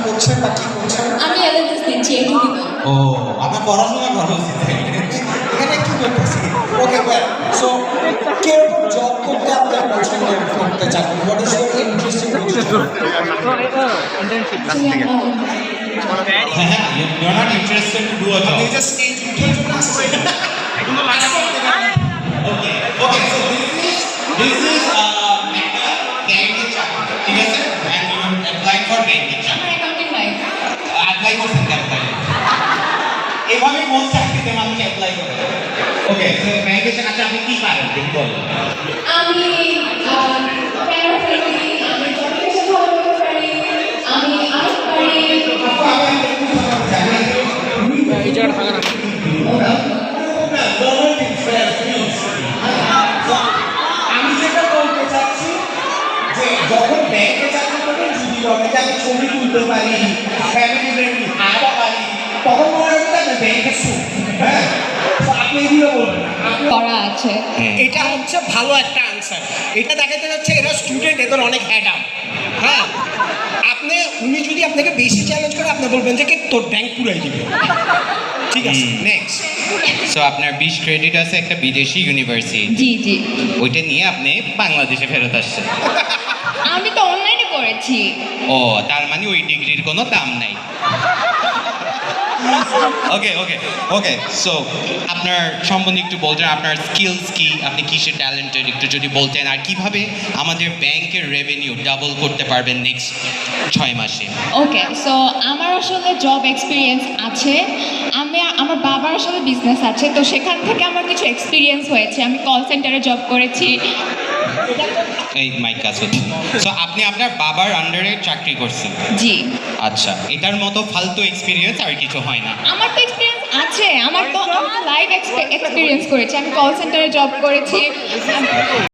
করছেন বা কি করছেন? আমি এলএলএস দিচ্ছি এইটুকু। ও, আপনার পড়াশোনা করা উচিত। এখানে কি করতেছি? ওকে, ওয়েল, সো কিরকম জব করতে আপনি পছন্দ করতে চান? What is your interesting position? হ্যাঁ হ্যাঁ, you are not interested to do a job. আপনি জাস্ট স্টেজ উঠে চলে আসছেন। Okay okay, so this is ব্যাংকের চাকরি, ঠিক আছে? অ্যান্ড ইউ অ্যাপ্লাই ফর ব্যাংকের চাকরি। আমার অ্যাকাউন্টিং নাই। অ্যাপ্লাই করছেন কেন তাই? এভাবে কোন চাকরিতে মানুষ অ্যাপ্লাই করে? ওকে, তো ব্যাংকের চাকরি আপনি কি পারেন দেখি বলুন। আমি প্যারা পারি, আমি কম্পিউটার ভালো করতে পারি, আমি আর্ট পারি। আমি যেটা বলতে চাচ্ছি যে যখন ব্যাংকে চাকরি করবেন যদি বলে যে আমি ছবি তুলতে পারি, ফ্যামিলি ফ্রেন্ডলি খাওয়া পারি, তখন মনে হবে না ব্যাংকের সুখ। হ্যাঁ, তো আপনি এগুলো বলবেন না। করা আছে। এটা হচ্ছে ভালো একটা আনসার। এটা দেখাতে যাচ্ছে এরা স্টুডেন্ট, এদের অনেক হ্যাডাম। হ্যাঁ, আপনি উনি যদি আপনাকে বেশি চ্যালেঞ্জ করে আপনি বলবেন যে কি তোর ব্যাংক পুরাই দিবে। ঠিক আছে, নেক্সট। সো আপনার 20 ক্রেডিট আছে একটা বিদেশি ইউনিভার্সিটি, জি জি। ওইটা নিয়ে আপনি বাংলাদেশে ফেরত আসছেন। আমি তো অনলাইনে করেছি। ও, তার মানে ওই ডিগ্রির কোনো দাম নাই। ওকে ওকে ওকে, সো আপনার সম্বন্ধে একটু বলতেন, আপনার স্কিলস কি, আপনি কিসে ট্যালেন্টেড একটু যদি বলতেন, আর কিভাবে আমাদের ব্যাংকের রেভিনিউ ডাবল করতে পারবেন নেক্সট 6 মাসে। ওকে, সো আমার আসলে জব এক্সপিরিয়েন্স আছে। আমার বাবার আসলে বিজনেস আছে, তো সেখান থেকে আমার কিছু এক্সপিরিয়েন্স হয়েছে। আমি কল সেন্টারে জব করেছি। এই মাইক কাছে। সো আপনি আপনার বাবার আন্ডারে চাকরি করছেন? জি। আচ্ছা, এটার মতো ফালতু এক্সপিরিয়েন্স আর কিছু হয় না? আমার তো এক্সপিরিয়েন্স আছে, আমার তো লাইভ এক্সপিরিয়েন্স করেছি। আমি কল সেন্টারে জব করেছি।